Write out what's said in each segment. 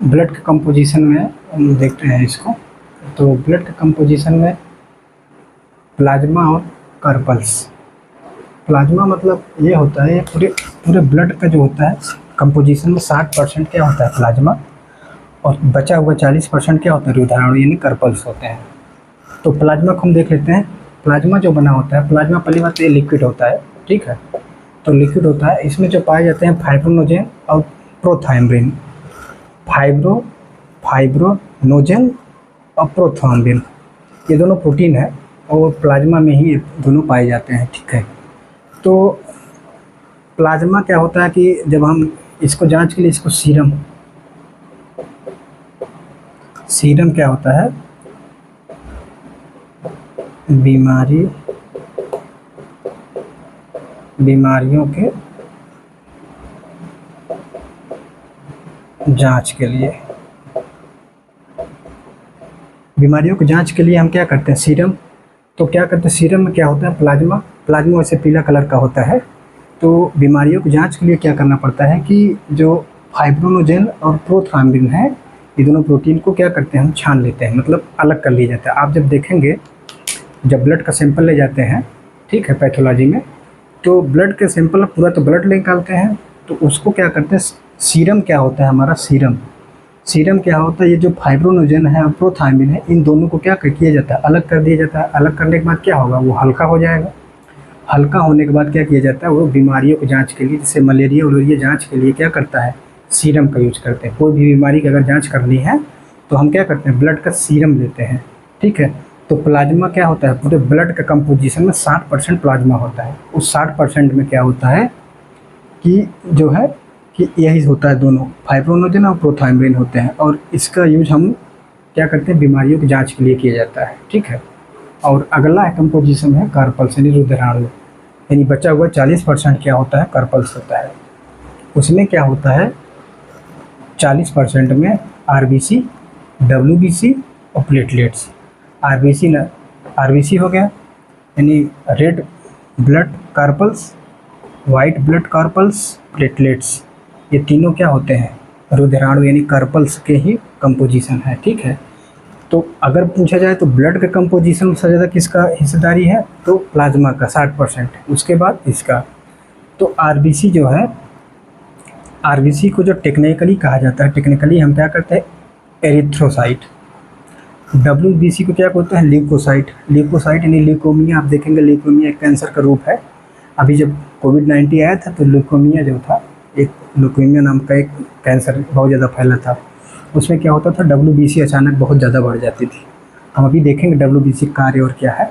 Blood के composition में हम देखते हैं इसको। तो ब्लड के कंपोजिशन में प्लाज्मा और कार्पल्स। प्लाज्मा मतलब ये होता है, पूरे पूरे ब्लड का जो होता है कंपोजिशन में 60% क्या होता है प्लाज्मा, और बचा हुआ 40% क्या होता है रुधिराणु यानी कार्पल्स होते हैं। तो प्लाज्मा को हम देख लेते हैं। प्लाज्मा जो बना होता है, प्लाज्मा पहली बात तो ये लिक्विड होता है, ठीक है। तो लिक्विड होता है, इसमें जो पाए जाते हैं फाइब्रोनोजेन और प्रोथाइम्ब्रिन। फाइब्रोनोजेन और प्रोथाइम्ब्रिन, ये दोनों प्रोटीन है और प्लाज्मा में ही ये दोनों पाए जाते हैं, ठीक है। तो प्लाज्मा क्या होता है कि जब हम इसको जांच के लिए इसको सीरम क्या होता है, बीमारियों के जांच के लिए, बीमारियों की जांच के लिए हम क्या करते हैं सीरम। तो क्या करते हैं सीरम में क्या होता है प्लाज्मा वैसे पीला कलर का होता है। तो बीमारियों की जांच के लिए क्या करना पड़ता है कि जो फाइब्रोनोजेन और प्रोथ्राम्बिन है, ये दोनों प्रोटीन को क्या करते हैं हम छान लेते हैं, मतलब अलग कर लिया जाता है। आप जब देखेंगे, जब ब्लड का सैंपल ले जाते हैं, ठीक है, पैथोलॉजी में, तो ब्लड के सैंपल पूरा तो ब्लड निकालते हैं, तो उसको क्या करते हैं सीरम क्या होता है हमारा सीरम क्या होता है, ये जो फाइब्रोनोजेन है और प्रोथाइम्बिन है, इन दोनों को क्या किया जाता है अलग कर दिया जाता है। अलग करने के बाद क्या होगा, वो हल्का हो जाएगा। हल्का होने के बाद क्या किया जाता है, वो बीमारियों की जांच के लिए, जैसे मलेरिया वलेरिया जांच के लिए क्या करता है सीरम का यूज करते हैं। कोई भी बीमारी की अगर जांच करनी है तो हम क्या करते हैं ब्लड का सीरम लेते हैं, ठीक है। तो प्लाज्मा क्या होता है, पूरे ब्लड का कंपोजिशन में 60% प्लाज्मा होता है। उस 60% में क्या होता है कि जो है कि यही होता है, दोनों फाइब्रोनोजेन और प्रोथाइम्ब्रिन होते हैं, और इसका यूज हम क्या करते हैं बीमारियों की जांच के लिए किया जाता है, ठीक है। और अगला है कंपोजिशन है कार्पल्स यानी रुधिराणु, यानी बचा हुआ 40% क्या होता है कार्पल्स होता है। उसमें क्या होता है 40% में आरबीसी, डब्ल्यूबीसी और प्लेटलेट्स। आरबीसी हो गया यानी red blood carpals, white blood carpals, platelets, ये तीनों क्या होते हैं रुधिराणु यानी कार्पल्स के ही कंपोजिशन है, ठीक है। तो अगर पूछा जाए तो ब्लड के कंपोजिशन में सबसे ज़्यादा किसका हिस्सेदारी है, तो प्लाज्मा का 60%, उसके बाद इसका। तो आरबीसी जो है, आरबीसी को जो टेक्निकली कहा जाता है, टेक्निकली हम क्या करते हैं एरिथ्रोसाइट। डब्ल्यूबीसी को क्या बोलते हैं ल्यूकोसाइट यानी ल्यूकोमिया। आप देखेंगे ल्यूकोमिया एक कैंसर का रूप है। अभी जब कोविड-19 आया था तो ल्यूकोमिया जो था, एक ल्यूकेमिया नाम का एक कैंसर बहुत ज़्यादा फैला था। उसमें क्या होता था डब्ल्यूबीसी अचानक बहुत ज़्यादा बढ़ जाती थी। हम अभी देखेंगे डब्ल्यूबीसी कार्य और क्या है।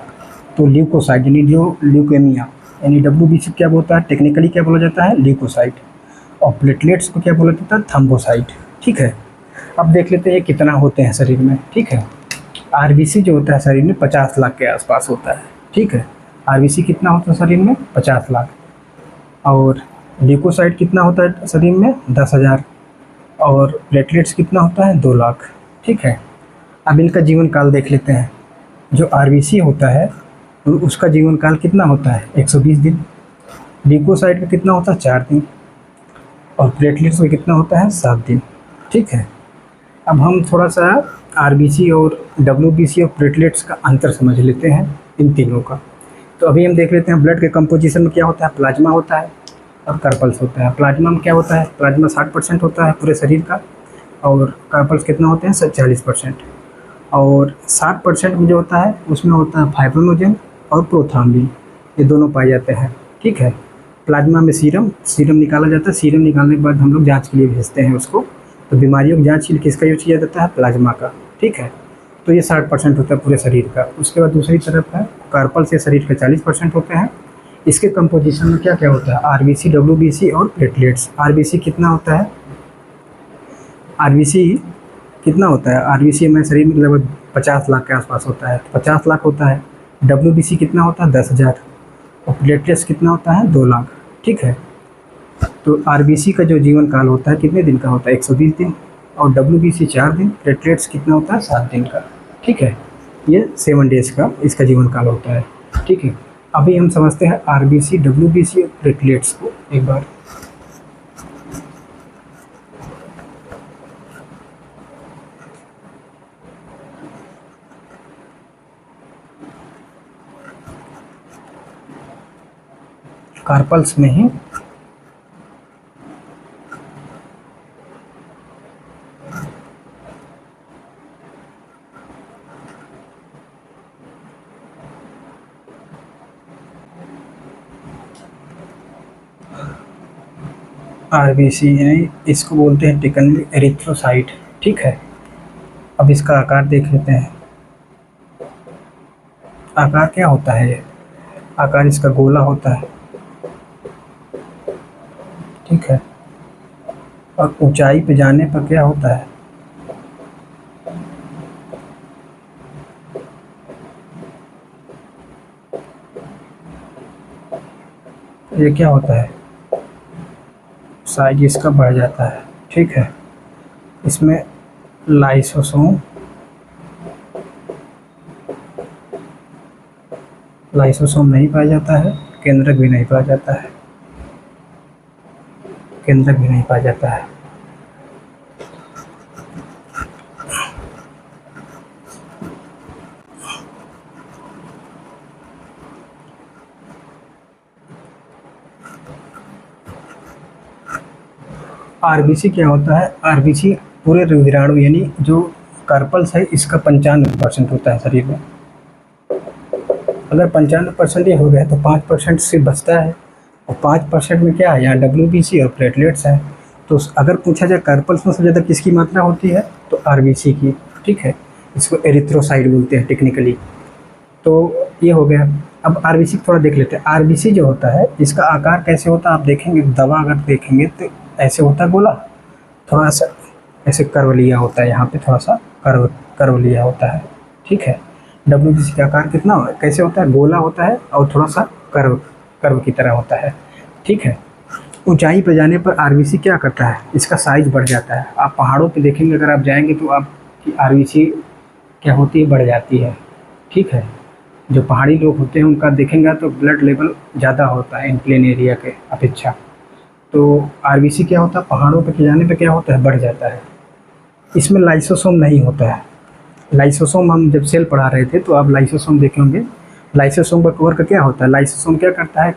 तो ल्यूकोसाइट यानी ल्यूकेमिया यानी डब्ल्यूबीसी क्या बोलता है टेक्निकली क्या बोला जाता है ल्यूकोसाइट, और प्लेटलेट्स को क्या बोला जाता है थ्रोम्बोसाइट, ठीक है। अब देख लेते हैं ये कितना होते हैं शरीर में, ठीक है। आरबीसी जो होता है शरीर में 50 लाख के आसपास होता है, ठीक है। आरबीसी कितना होता है शरीर में 50 लाख, और ल्यूकोसाइट कितना होता है शरीर में 10,000, और प्लेटलेट्स कितना होता है 2 लाख, ठीक है। अब इनका जीवन काल देख लेते हैं। जो आरबीसी होता है उसका जीवन काल कितना होता है 120 दिन, ल्यूकोसाइट का कितना होता है 4 दिन, और प्लेटलेट्स में कितना होता है 7 दिन, ठीक है। अब हम थोड़ा सा आरबीसी और डब्ल्यूबीसी और प्लेटलेट्स का अंतर समझ लेते हैं इन तीनों का। तो अभी हम देख लेते हैं ब्लड के कंपोजिशन में क्या होता है, प्लाज्मा होता है और कार्पल्स होता है। प्लाज्मा में क्या होता है, प्लाज्मा 60% होता है पूरे शरीर का, और कार्पल्स कितना होते हैं 40%। और 60% में जो होता है उसमें होता है फाइब्रोनोजेन और प्रोथ्राम्बिन, ये दोनों पाए जाते हैं, ठीक है। प्लाज्मा में सीरम निकाला जाता है, सीरम निकालने के बाद हम लोग जाँच के लिए भेजते हैं उसको। तो बीमारियों की जाँच के लिए किसका यूज किया जाता है, प्लाज्मा का, ठीक है। तो ये 60% होता है पूरे शरीर का। उसके बाद दूसरी तरफ है कार्पल्स, ये शरीर के 40% होते हैं। इसके कंपोजिशन में क्या क्या होता है आरबीसी, डब्ल्यूबीसी और प्लेटलेट्स। आरबीसी कितना होता है, आरबीसी कितना होता है, आरबीसी हमारे शरीर में लगभग 50 लाख के आसपास होता है, 50 लाख होता है। डब्ल्यूबीसी कितना होता है 10,000, और प्लेटलेट्स कितना होता है 2 लाख, ठीक है। तो आरबीसी का जो जीवन काल होता है कितने दिन का होता है 120 दिन, और डब्ल्यूबीसी 4 दिन, प्लेटलेट्स कितना होता है 7 दिन का, ठीक है। ये 7 डेज का इसका जीवन काल होता है, ठीक है। अभी हम समझते हैं आरबीसी, डब्ल्यूबीसी और प्लेटलेट्स को एक बार। कार्पल्स में ही आरबीसी यानी इसको बोलते हैं टिकनली एरिथ्रोसाइट। ठीक है, अब इसका आकार देख लेते हैं। आकार क्या होता है ये? आकार इसका गोला होता है। ठीक है, और ऊंचाई पे जाने पर क्या होता है? ये क्या होता है? साइज इसका बढ़ जाता है। ठीक है, इसमें लाइसोसोम नहीं पाया जाता है, केंद्रक भी नहीं पाया जाता है, केंद्रक भी नहीं पाया जाता है। आरबीसी क्या होता है? आरबीसी पूरे रुधिराणु यानी जो कार्पल्स है इसका 95% होता है शरीर में। अगर 95% ये हो गया तो 5% सिर्फ बचता है, और 5% में क्या है? यहाँ डब्ल्यूबीसी और प्लेटलेट्स है। तो अगर पूछा जाए कार्पल्स में सबसे ज़्यादा किसकी मात्रा होती है, तो आरबीसी की। ठीक है, इसको एरिथ्रोसाइट बोलते हैं टेक्निकली। तो ये हो गया। अब आरबीसी थोड़ा देख लेते हैं। आरबीसी जो होता है इसका आकार कैसे होता है आप देखेंगे, दवा अगर देखेंगे तो ऐसे होता है गोला, थोड़ा सा ऐसे कर्व लिया होता है, यहाँ पे थोड़ा सा कर्व लिया होता है। ठीक है, डब्ल्यूबीसी का आकार कितना कैसे होता है? गोला होता है और थोड़ा सा कर्व की तरह होता है। ठीक है, ऊंचाई पर जाने पर आरबीसी क्या करता है? इसका साइज बढ़ जाता है। आप पहाड़ों पे देखेंगे, अगर आप जाएंगे तो आपकी आरबीसी क्या होती है? बढ़ जाती है। ठीक है, जो पहाड़ी लोग होते हैं उनका देखेंगे तो ब्लड लेवल ज़्यादा होता है इन प्लेन एरिया के अपेक्षा। तो आरबीसी क्या होता है? पहाड़ों पे जाने पे क्या होता है? बढ़ जाता है। इसमें लाइसोसोम नहीं होता है। लाइसोसोम हम जब सेल पढ़ा रहे थे तो आप लाइसोसोम देखे होंगे। लाइसोसोम का वर्क क्या होता है? लाइसोसोम क्या करता है?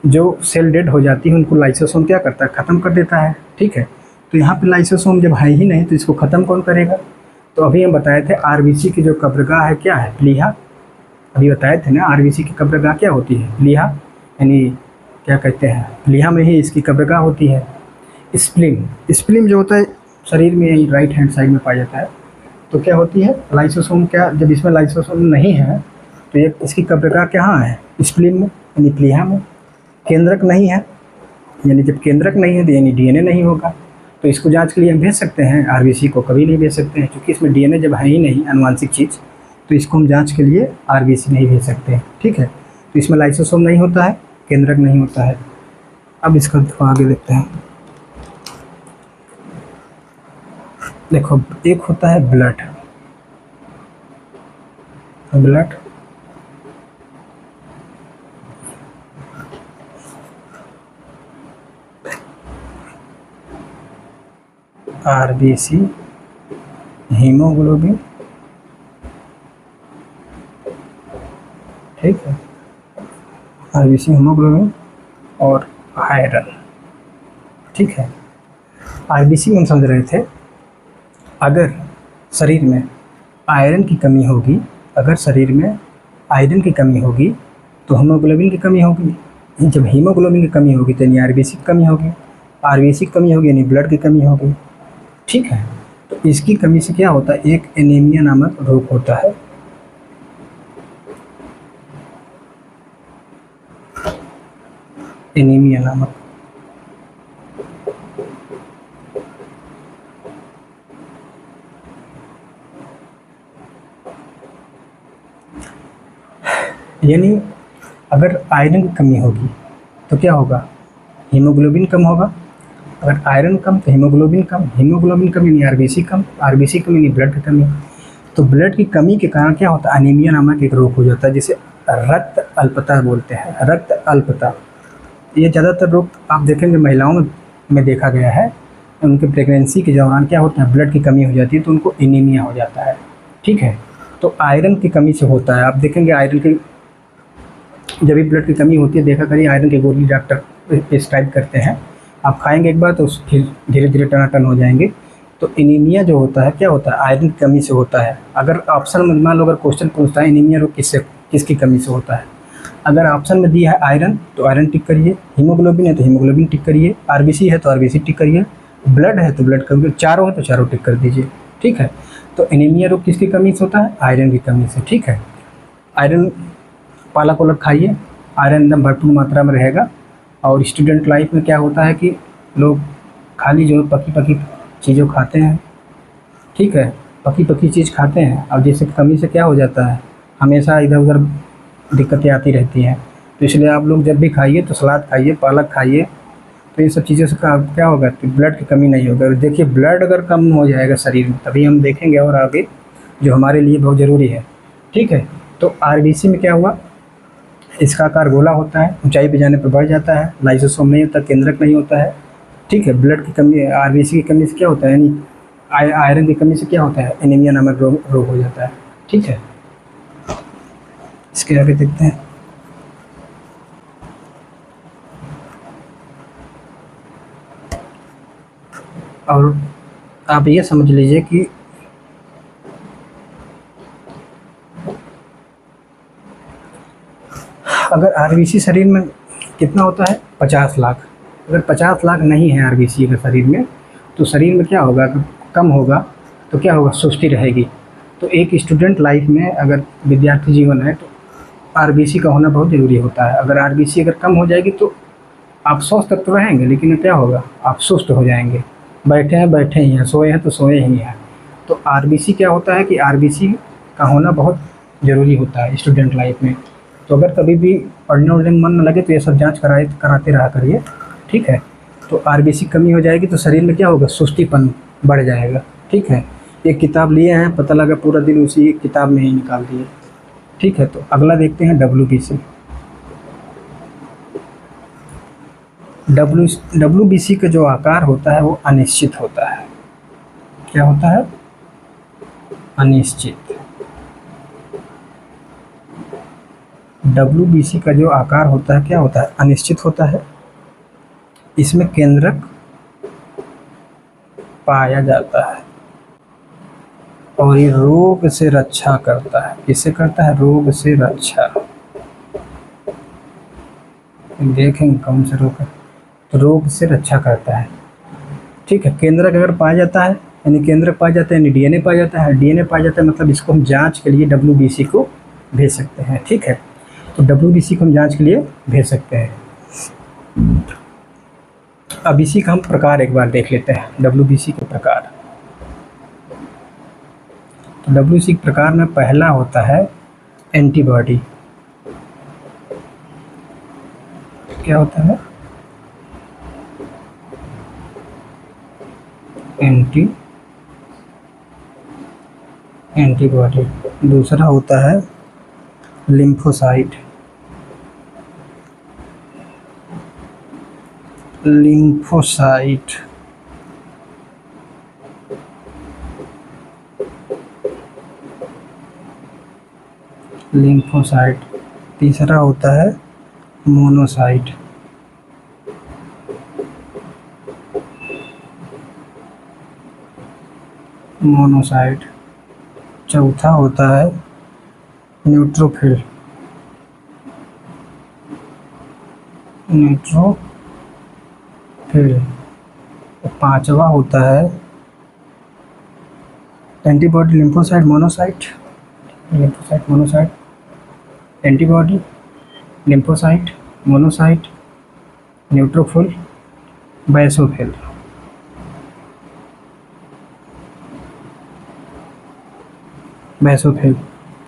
जो सेल डेड हो जाती है उनको लाइसोसोम क्या करता है? ख़त्म कर देता है। ठीक है, तो यहाँ पे लाइसोसोम जब है ही नहीं तो इसको ख़त्म कौन करेगा? तो अभी हम बताए थे आरबीसी की जो कब्रगाह है क्या है? प्लीहा। अभी बताए थे ना, आरबीसी की कब्रगाह क्या होती है? प्लीहा, यानी क्या कहते हैं, प्लीहा में ही इसकी कब्रगाह होती है। स्प्लीन जो होता है शरीर में यही राइट हैंड साइड में पाया जाता है। तो क्या होती है? लाइसोसोम क्या, जब इसमें लाइसोसोम नहीं है तो ये इसकी कब्रगाह कहाँ है? स्प्लीन में, यानी प्लीहा में। केंद्रक नहीं है, यानी जब केंद्रक नहीं है तो यानी डीएनए नहीं होगा। तो इसको जांच के लिए हम भेज सकते हैं? आरबीसी को कभी नहीं भेज सकते हैं, क्योंकि इसमें डीएनए जब है ही नहीं आनुवांशिक चीज़, तो इसको हम जांच के लिए आरबीसी नहीं भेज सकते हैं। ठीक है, तो इसमें लाइसोसोम नहीं होता है, केंद्रक नहीं होता है। अब इसका आगे देखते हैं। देखो, एक होता है ब्लड आरबीसी, हीमोग्लोबिन। ठीक है, आरबीसी, हीमोग्लोबिन और आयरन। ठीक है, आरबीसी में हम समझ रहे थे अगर शरीर में आयरन की कमी होगी, अगर शरीर में आयरन की कमी होगी तो हीमोग्लोबिन की कमी होगी। जब हीमोग्लोबिन की कमी होगी तो यानी आरबीसी की कमी होगी, आरबीसी की कमी होगी यानी ब्लड की कमी होगी। ठीक है, तो इसकी कमी से क्या होता है? एक एनीमिया नामक रोग होता है। एनीमिया नामक, यानी अगर आयरन की कमी होगी तो क्या होगा? हीमोग्लोबिन कम होगा। अगर आयरन कम तो हीमोग्लोबिन कम, हीमोग्लोबिन कम यानी आरबीसी कम, आरबीसी कम यानी ब्लड की कमी। तो ब्लड की कमी के कारण क्या होता है? अनीमिया नामक एक रोग हो जाता है, जिसे रक्त अल्पता बोलते हैं। रक्त अल्पता, ये ज़्यादातर रोग आप देखेंगे महिलाओं में देखा गया है। उनके प्रेगनेंसी के दौरान क्या होता है? ब्लड की कमी हो जाती है तो उनको एनीमिया हो जाता है। ठीक है, तो आयरन की कमी से होता है। आप देखेंगे आयरन की जब भी ब्लड की कमी होती है देखा करिए आयरन की गोली डॉक्टर प्रिस्क्राइब करते हैं, आप खाएंगे एक बार तो फिर धीरे धीरे टनाटन हो जाएंगे। तो एनीमिया जो होता है क्या होता है, आयरन की कमी से होता है। अगर ऑप्शन में मान लो अगर क्वेश्चन पूछता है एनीमिया रोग किसकी कमी से होता है, अगर ऑप्शन में दिया है आयरन तो आयरन टिक करिए, हीमोग्लोबिन है तो हीमोग्लोबिन टिक करिए, आरबीसी है तो आरबीसी टिक करिए, ब्लड है तो ब्लड करिए, चारों है तो चारों टिक कर दीजिए। ठीक है, तो एनीमिया रोग किसकी कमी से होता है, आयरन की कमी से। ठीक है, आयरन पालक वालक खाइए, आयरन एकदम भरपूर मात्रा में रहेगा। और स्टूडेंट लाइफ में क्या होता है कि लोग खाली जो पकी पकी चीज़ों खाते हैं। ठीक है, पकी पकी चीज़ खाते हैं और जिससे कमी से क्या हो जाता है, हमेशा इधर उधर दिक्कतें आती रहती हैं। तो इसलिए आप लोग जब भी खाइए तो सलाद खाइए, पालक खाइए, तो इन सब चीज़ों से क्या होगा कि ब्लड की कमी नहीं होगी। और देखिए ब्लड अगर कम हो जाएगा शरीर में तभी हम देखेंगे और आगे जो हमारे लिए बहुत ज़रूरी है। ठीक है, तो आरबीसी में क्या हुआ, इसका आकार गोला होता है, ऊंचाई पे जाने पर बढ़ जाता है, लाइसोसोम नहीं होता, केंद्रक नहीं होता है। ठीक है, ब्लड की कमी, आरबीसी की कमी से क्या होता है, यानी आयरन की कमी से क्या होता है, एनीमिया नामक रोग हो जाता है। ठीक है, इसके आगे देखते हैं। और आप ये समझ लीजिए कि अगर आरबीसी शरीर में कितना होता है, 50 लाख। अगर 50 लाख नहीं है आरबीसी अगर शरीर में, तो शरीर में क्या होगा, अगर कम होगा तो क्या होगा, सुस्ती रहेगी। तो एक स्टूडेंट लाइफ में अगर विद्यार्थी जीवन है तो आरबीसी का होना बहुत ज़रूरी होता है। अगर आरबीसी अगर कम हो जाएगी तो आप स्वस्थ तो रहेंगे लेकिन क्या होगा, आप सुस्त हो जाएंगे, बैठे ही हैं, सोए हैं तो सोए ही हैं। तो आरबीसी क्या होता है कि आरबीसी का होना बहुत ज़रूरी होता है स्टूडेंट लाइफ में। तो अगर कभी भी पढ़ने वढ़ने में मन न लगे तो ये सब जांच कराते रहा करिए। ठीक है, तो आरबीसी कमी हो जाएगी तो शरीर में क्या होगा, सुस्तीपन बढ़ जाएगा। ठीक है, एक किताब लिए हैं, पता लगा पूरा दिन उसी किताब में ही निकाल दिए। ठीक है, तो अगला देखते हैं डब्ल्यूबीसी। डब्ल्यूबीसी का जो आकार होता है वो अनिश्चित होता है। क्या होता है, अनिश्चित। डब्ल्यूबीसी का जो आकार होता है क्या होता है, अनिश्चित होता है। इसमें केंद्रक पाया जाता है और ये रोग से रक्षा करता है। किससे करता है, रोग से रक्षा। देखेंगे कौन से रोग है, तो रोग से रक्षा करता है। ठीक है, केंद्रक अगर पाया जाता है यानी केंद्रक पाया जाता है यानी डीएनए पाया जाता है, डीएनए पाया जाता है मतलब इसको हम जांच के लिए डब्ल्यूबीसी को भेज सकते हैं। ठीक है, तो डब्ल्यूबीसी को हम जांच के लिए भेज सकते हैं। अब इसी का हम प्रकार एक बार देख लेते हैं, डब्ल्यूबीसी के प्रकार। तो डब्ल्यूबीसी के प्रकार में पहला होता है एंटीबॉडी। क्या होता है, एंटीबॉडी। दूसरा होता है लिम्फोसाइट। लिम्फोसाइट। तीसरा होता है मोनोसाइट। चौथा होता है न्यूट्रोफिल। पांचवा होता है antibody, lymphocyte, monocyte, antibody, lymphocyte, monocyte, neutrophil, basophil.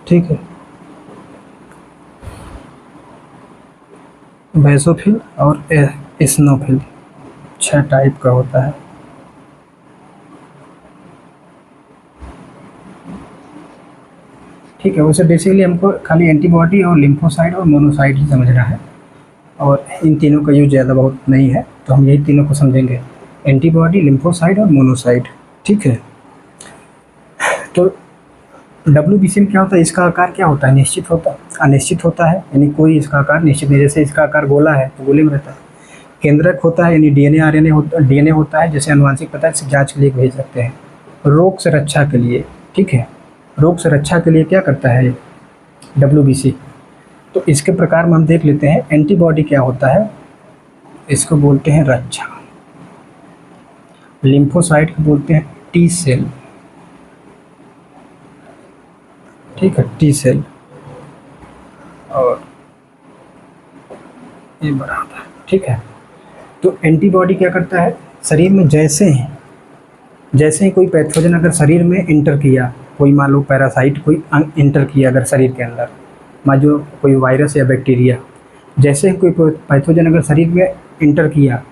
ठीक है, बेसोफिल और एसिनोफिल 6 टाइप का होता है। ठीक है, वैसे बेसिकली हमको खाली एंटीबॉडी और लिम्फोसाइट और मोनोसाइट ही समझना है और इन तीनों का यूज ज़्यादा बहुत नहीं है, तो हम यही तीनों को समझेंगे, एंटीबॉडी, लिम्फोसाइट और मोनोसाइट। ठीक है, तो डब्ल्यूबीसी में क्या होता है, इसका आकार क्या होता है, निश्चित होता है, अनिश्चित होता है, यानी कोई इसका आकार निश्चित नहीं। जैसे इसका आकार गोला है तो गोले में रहता है। केंद्रक होता है, यानी डीएनए आरएनए होता, डीएनए होता है, जैसे आनुवंशिक पदार्थ जांच के लिए भेज सकते हैं। रोग से रक्षा के लिए, ठीक है, रोग से रक्षा के लिए क्या करता है डब्ल्यूबीसी। तो इसके प्रकार में हम देख लेते हैं। एंटीबॉडी क्या होता है, इसको बोलते हैं रक्षा। लिम्फोसाइट को बोलते हैं टी सेल, ठीक है, टी सेल। और ये बड़ा होता है, ठीक है। तो एंटीबॉडी क्या करता है, शरीर में जैसे ही कोई पैथोजन अगर शरीर में इंटर किया, कोई मान लो पैरासाइट कोई इंटर किया अगर शरीर के अंदर, मान जो कोई वायरस या बैक्टीरिया, जैसे ही कोई पैथोजन अगर शरीर में इंटर किया,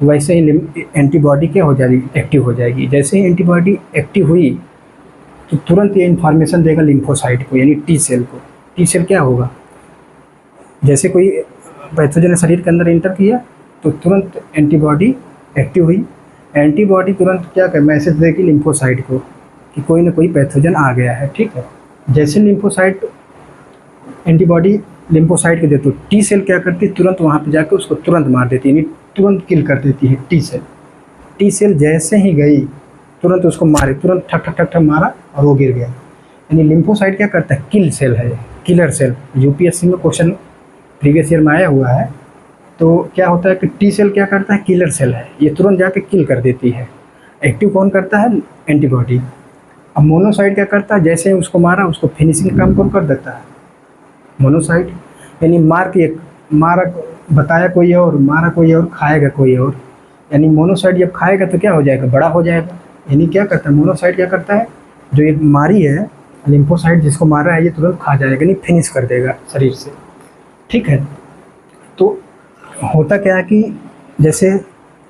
वैसे ही एंटीबॉडी क्या हो जाएगी, एक्टिव हो जाएगी। जैसे ही एंटीबॉडी एक्टिव हुई तो तुरंत ये इन्फॉर्मेशन देगा लिम्फोसाइट को, यानी टी सेल को। टी सेल क्या होगा, जैसे कोई पैथोजन शरीर के अंदर इंटर किया तो तुरंत एंटीबॉडी एक्टिव हुई। एंटीबॉडी तुरंत क्या कर मैसेज देगी लिम्फोसाइट को कि कोई ना कोई पैथोजन आ गया है, ठीक है। जैसे लिम्फोसाइट एंटीबॉडी लिम्फोसाइट को देती है, टी सेल क्या करती है, तुरंत वहाँ पे जाकर उसको तुरंत मार देती है, यानी तुरंत किल कर देती है टी सेल। टी सेल जैसे ही गई तुरंत उसको मारे, तुरंत ठक ठक ठक ठक मारा और वो गिर गया। यानी लिम्फोसाइट क्या करता है, किल सेल है, किलर सेल। यूपीएससी में क्वेश्चन प्रीवियस ईयर में आया हुआ है। तो क्या होता है कि टी सेल क्या करता है, किलर सेल है, ये तुरंत जाके किल कर देती है। एक्टिव कौन करता है, एंटीबॉडी। अब मोनोसाइट क्या करता है, जैसे ही उसको मारा उसको फिनिशिंग काम कौन कर देता है, मोनोसाइट। यानी मारा बताया कोई और, मारा कोई और, खाएगा कोई और। यानी मोनोसाइट जब खाएगा तो क्या हो जाएगा, बड़ा हो जाएगा। यानी क्या करता है मोनोसाइट, क्या करता है, जो एक मारी है लिम्फोसाइट जिसको मारा है, ये तुरंत खा जाएगा, यानी फिनिश कर देगा शरीर से, ठीक है। तो होता क्या है कि जैसे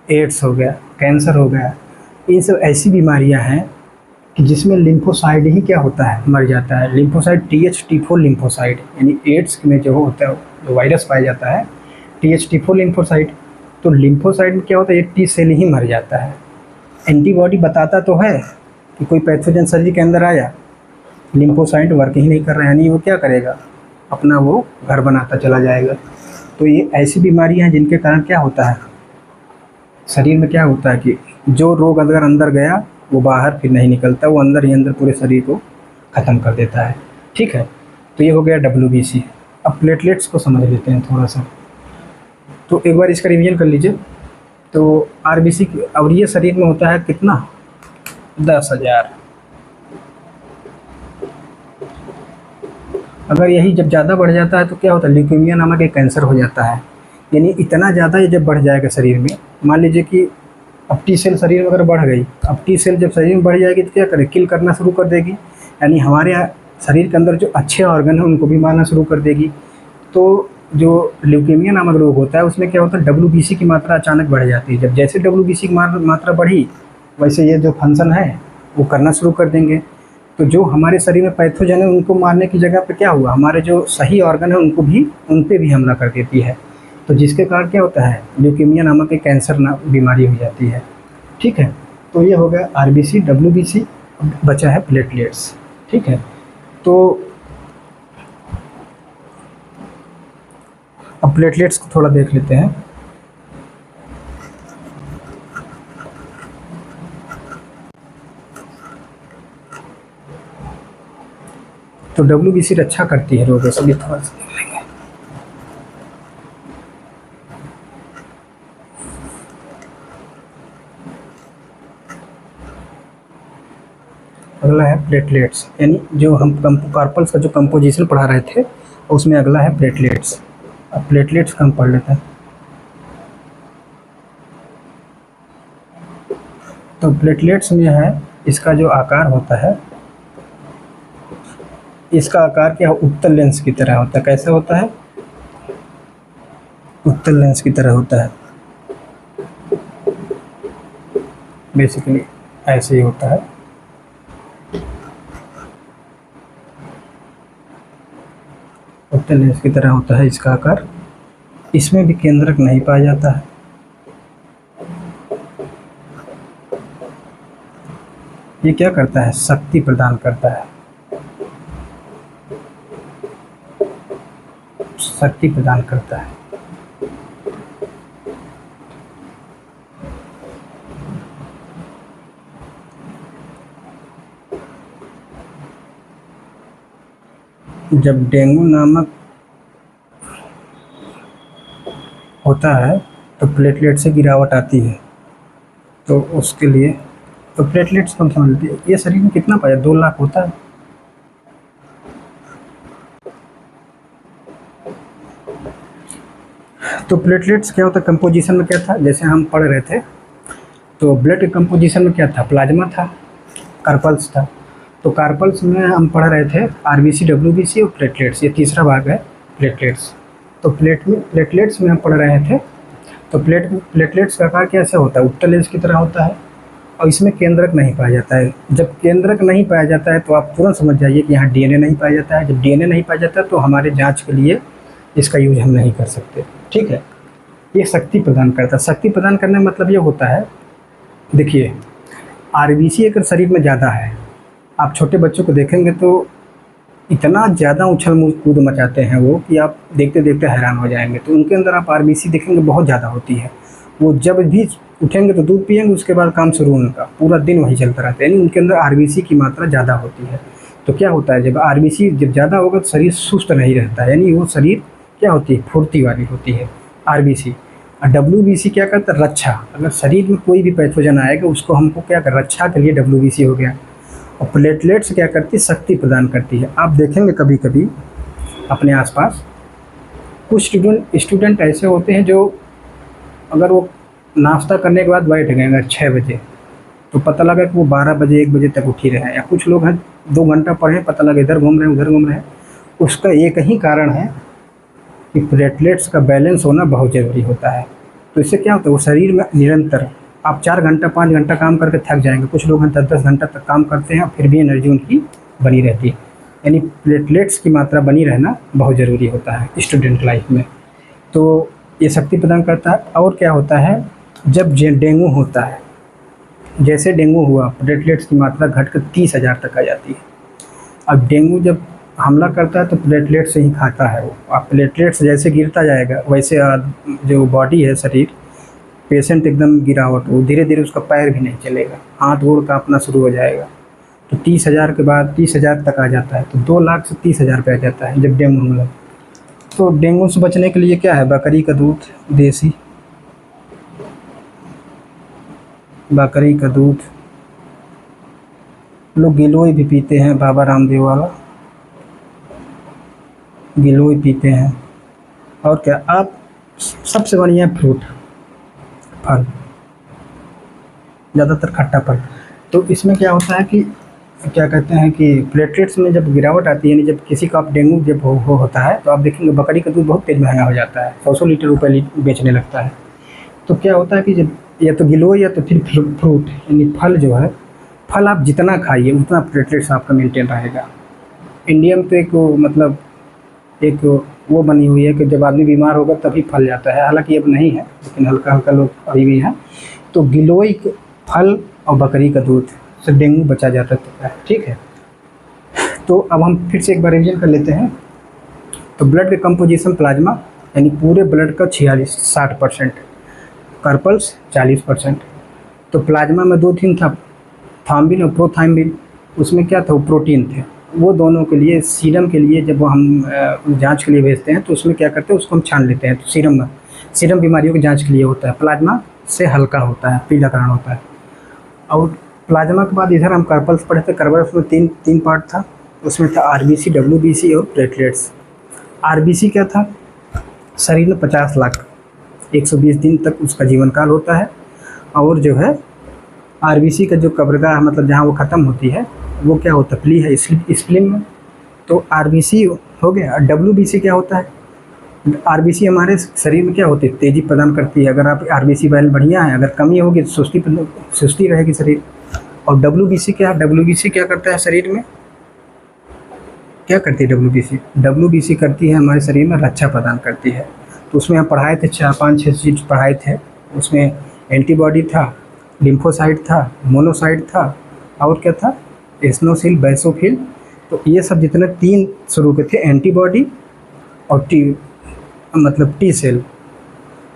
एड्स हो गया, कैंसर हो गया, ये सब ऐसी बीमारियां हैं कि जिसमें लिम्फोसाइट ही क्या होता है, मर जाता है। लिम्फोसाइट TH-T4 लिम्फोसाइट, यानी एड्स में जो होता है, जो वायरस पाया जाता है TH-T4 लिम्फोसाइट। तो लिम्फोसाइट में क्या होता है, ये टी सेल ही मर जाता है। एंटीबॉडी बताता तो है कि कोई पैथोजन शरीर के अंदर आया, लिम्फोसाइट वर्क ही नहीं कर रहा है, यानी वो क्या करेगा, अपना वो घर बनाता चला जाएगा। तो ये ऐसी बीमारियां हैं जिनके कारण क्या होता है, शरीर में क्या होता है कि जो रोग अगर अंदर गया वो बाहर फिर नहीं निकलता, वो अंदर ही अंदर पूरे शरीर को ख़त्म कर देता है, ठीक है। तो ये हो गया डब्ल्यूबीसी। अब प्लेटलेट्स को समझ लेते हैं थोड़ा सा। तो एक बार इसका रिवीजन कर लीजिए। तो आरबीसी और ये शरीर में होता है कितना, 10,000। अगर यही जब ज़्यादा बढ़ जाता है तो क्या होता है, ल्यूकेमिया नामक एक कैंसर हो जाता है। यानी इतना ज़्यादा ये जब बढ़ जाएगा शरीर में, मान लीजिए कि अब टी सेल शरीर में अगर बढ़ गई, अब टी सेल जब शरीर में बढ़ जाएगी तो क्या करे, किल करना शुरू कर देगी। यानी हमारे शरीर के अंदर जो अच्छे ऑर्गन हैं उनको भी मारना शुरू कर देगी। तो जो ल्यूकेमिया नामक रोग होता है उसमें क्या होता है, डब्ल्यूबीसी की मात्रा अचानक बढ़ जाती है। जब जैसे डब्ल्यूबीसी की मात्रा बढ़ी, वैसे ये जो फंक्शन है वो करना शुरू कर देंगे। तो जो हमारे शरीर में पैथोजन है उनको मारने की जगह पे क्या हुआ, हमारे जो सही ऑर्गन है उनको भी, उन पे भी हमला कर देती है। तो जिसके कारण क्या होता है, ल्यूकेमिया नामक एक कैंसर बीमारी हो जाती है, ठीक है। तो ये हो गया आरबीसी, डब्ल्यूबीसी, बचा है प्लेटलेट्स, ठीक है। तो अब प्लेटलेट्स को थोड़ा देख लेते हैं। तो डब्ल्यूबीसी रक्षा करती है रोगों से, भी थोड़ा सा देख लेंगे। अगला है प्लेटलेट्स, यानी जो हम कार्पल्स का जो कंपोजिशन पढ़ा रहे थे उसमें अगला है प्लेटलेट्स। अब प्लेटलेट्स का हम पढ़ लेते हैं। तो प्लेटलेट्स में है, इसका जो आकार होता है, इसका आकार क्या, उत्तल लेंस की तरह होता है। कैसे होता है, उत्तल लेंस की तरह होता है, बेसिकली ऐसे ही होता है। उत्तल लेंस की तरह होता है इसका आकार। इसमें भी केंद्रक नहीं पाया जाता है। ये क्या करता है, शक्ति प्रदान करता है। शक्ति प्रदान करता है। जब डेंगू नामक होता है तो प्लेटलेट से गिरावट आती है, तो उसके लिए तो प्लेटलेट्स कम समझती है। ये शरीर में कितना पाया, 2 लाख होता है। तो प्लेटलेट्स क्या होता है, कंपोजिशन में क्या था, जैसे हम पढ़ रहे थे तो ब्लड के कंपोजिशन में क्या था, प्लाज्मा था, कार्पल्स था। तो कार्पल्स में हम पढ़ रहे थे आरबीसी, डब्ल्यूबीसी और प्लेटलेट्स, ये तीसरा भाग है प्लेटलेट्स। तो प्लेटलेट्स में हम पढ़ रहे थे। तो प्लेटलेट्स का आकार कैसे होता है, उत्तल लेंस की तरह होता है और इसमें केंद्रक नहीं पाया जाता है। जब केंद्रक नहीं पाया जाता है तो आप तुरंत समझ जाइए कि यहाँ डीएनए नहीं पाया जाता है। जब डीएनए नहीं पाया जाता है तो हमारे जांच के लिए इसका यूज हम नहीं कर सकते, ठीक है। ये शक्ति प्रदान करता है। शक्ति प्रदान करने का मतलब ये होता है, देखिए आरबीसी अगर शरीर में ज़्यादा है, आप छोटे बच्चों को देखेंगे तो इतना ज़्यादा उछल कूद मचाते हैं वो कि आप देखते देखते हैरान हो जाएंगे। तो उनके अंदर आप आरबीसी देखेंगे बहुत ज़्यादा होती है। वो जब भी उठेंगे तो दूध पिएंगे, उसके बाद काम शुरू उनका, पूरा दिन वही चलता रहता है, यानी उनके अंदर आरबीसी की मात्रा ज़्यादा होती है। तो क्या होता है, जब आरबीसी जब ज़्यादा होगा तो शरीर सुस्त नहीं रहता है, यानी वो शरीर क्या होती है, फुर्ती वाली होती है आरबीसी। और डब्ल्यूबीसी क्या करता है, रक्षा। अगर शरीर में कोई भी पैथोजन आएगा उसको हमको क्या कर, रक्षा के लिए डब्ल्यूबीसी हो गया। और प्लेटलेट्स क्या करती है, शक्ति प्रदान करती है। आप देखेंगे कभी कभी अपने आसपास कुछ स्टूडेंट ऐसे होते हैं जो अगर वो नाश्ता करने के बाद बैठ गए अगर 6 बजे, तो पता लगा कि वो 12 बजे 1 बजे तक उठी रहे हैं। या कुछ लोग हैं 2 घंटा पढ़े, पता लगा इधर घूम रहे हैं उधर घूम रहे हैं। उसका एक ही कारण है कि प्लेटलेट्स का बैलेंस होना बहुत ज़रूरी होता है। तो इससे क्या होता है, वो शरीर में निरंतर, आप 4 घंटा 5 घंटा काम करके थक जाएंगे, कुछ लोग हैं 10-10 घंटा तक काम करते हैं फिर भी एनर्जी उनकी बनी रहती है। यानी प्लेटलेट्स की मात्रा बनी रहना बहुत ज़रूरी होता है स्टूडेंट लाइफ में। तो ये शक्ति प्रदान करता है। और क्या होता है, जब डेंगू होता है, जैसे डेंगू हुआ प्लेटलेट्स की मात्रा घटकर 30,000 तक आ जाती है। अब डेंगू जब हमला करता है तो प्लेटलेट से ही खाता है वो। अब प्लेटलेट्स जैसे गिरता जाएगा वैसे जो बॉडी है, शरीर, पेशेंट एकदम गिरावट, वो धीरे धीरे उसका पैर भी नहीं चलेगा, हाथ गोड़ कांपना शुरू हो जाएगा। तो 30,000 के बाद 30,000 तक आ जाता है। तो 2 लाख से 30,000 पे आ जाता है जब डेंगू हमला। तो डेंगू से बचने के लिए क्या है, बकरी का दूध, देसी बकरी का दूध, लोग गिलोय भी पीते हैं, बाबा रामदेव वाला गिलोय पीते हैं। और क्या, आप सबसे बढ़िया फ्रूट, फल, ज़्यादातर खट्टा फल। तो इसमें क्या होता है कि क्या कहते हैं कि प्लेटलेट्स में जब गिरावट आती है, यानी जब किसी का आप डेंगू जब होता है तो आप देखेंगे बकरी का दूध बहुत तेज़ महंगा हो जाता है, 100 लीटर रुपये बेचने लगता है। तो क्या होता है कि जब या तो गिलोय या तो फिर फ्रूट यानी फल जो है, फल आप जितना खाइए उतना प्लेटलेट्स आपका मेंटेन रहेगा। इंडिया में तो एक मतलब एक वो बनी हुई है कि जब आदमी बीमार होगा तभी फल जाता है, हालांकि अब नहीं है लेकिन हल्का हल्का लोग अभी भी हैं। तो गिलोय फल और बकरी का दूध से डेंगू बचा जाता है, ठीक है। तो अब हम फिर से एक बार रिवीजन कर लेते हैं। तो ब्लड के कंपोजिशन प्लाज्मा यानी पूरे ब्लड का 60%, कार्पल्स 40%। तो प्लाज्मा में 2 थीम था, थाम्बिन और प्रोथाम्बिन। उसमें क्या था, वो प्रोटीन थे। वो दोनों के लिए सीरम के लिए जब हम जांच के लिए भेजते हैं तो उसमें क्या करते हैं, उसको हम छान लेते हैं। तो सीरम बीमारियों की जांच के लिए होता है, प्लाज्मा से हल्का होता है, पीलाकरण होता है। और प्लाज्मा के बाद इधर हम कार्पल्स पढ़े थे। कार्पल्स में तीन पार्ट था, उसमें था आरबीसी, डब्ल्यूबीसी और प्लेटलेट्स। आरबीसी क्या था, शरीर में 50 लाख 120 दिन तक उसका जीवन काल होता है। और जो है आरबीसी का जो कब्रगाह मतलब जहाँ वो ख़त्म होती है वो क्या होता है, प्ली है स्प्लीन में। तो आरबीसी हो गया। डब्ल्यूबीसी क्या होता है, आरबीसी हमारे शरीर में क्या होती है, तेज़ी प्रदान करती है। अगर आप आरबीसी बैलेंस बढ़िया है, अगर कमी होगी तो सुस्ती रहेगी शरीर। और डब्ल्यूबीसी क्या है, डब्ल्यूबीसी क्या करता है शरीर में, क्या करती है डब्ल्यूबीसी करती है हमारे शरीर में रक्षा प्रदान करती है। तो उसमें हम पढ़ाए थे 4-5-6 चीज़ पढ़ाए थे। उसमें एंटीबॉडी था, लिम्फोसाइट था, मोनोसाइट था, और क्या था, एस्नोसिल, बैसोफिल। तो ये सब जितने 3 शुरू के थे, एंटीबॉडी और मतलब टी सेल,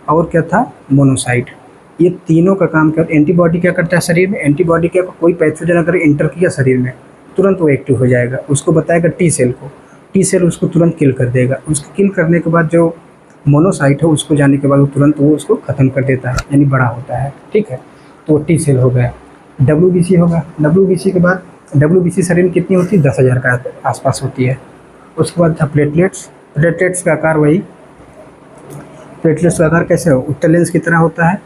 और क्या था, मोनोसाइट। ये तीनों का काम क्या, एंटीबॉडी क्या करता है शरीर में, एंटीबॉडी क्या, कोई पैथोजन अगर इंटर किया शरीर में तुरंत वो एक्टिव हो जाएगा, उसको बताएगा टी सेल को, टी सेल उसको तुरंत किल कर देगा। उसको किल करने के बाद जो मोनोसाइट है उसको जाने के बाद वो तुरंत वो उसको ख़त्म कर देता है, यानी बड़ा होता है। ठीक है, तो टी सेल हो गया। डब्ल्यूबीसी होगा, डब्ल्यूबीसी के बाद, डब्ल्यूबीसी शरीर में कितनी होती है, 10,000 का आसपास होती है। उसके बाद था प्लेटलेट्स, प्लेटलेट्स का आकार वही, प्लेटलेट्स का आकार कैसे हो, उत्तल लेंस की तरह होता है।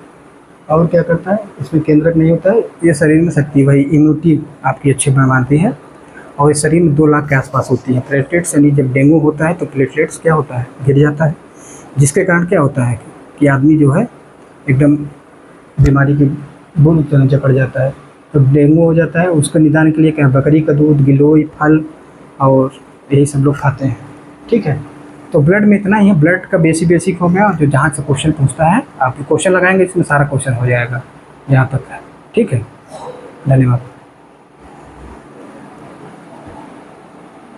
और क्या करता है, इसमें केंद्रक नहीं होता है, ये शरीर में शक्ति, वही इम्यूनिटी आपकी अच्छी बनवाती है, और इस शरीर में 2 लाख के आसपास होती है प्लेटलेट्स। यानी जब डेंगू होता है तो प्लेटलेट्स क्या होता है, गिर जाता है, जिसके कारण क्या होता है कि आदमी जो है एकदम बीमारी की बूंद के नीचे पड़ जाता है। तो डेंगू हो जाता है, उसके निदान के लिए क्या, बकरी का दूध, गिलोय, फल और यही सब लोग खाते हैं। ठीक है, तो ब्लड में इतना ही है, ब्लड का बेसिक हो गया। जो जहाँ से क्वेश्चन पूछता है, आप क्वेश्चन लगाएंगे इसमें सारा क्वेश्चन हो जाएगा, यहाँ तक है। ठीक है, धन्यवाद।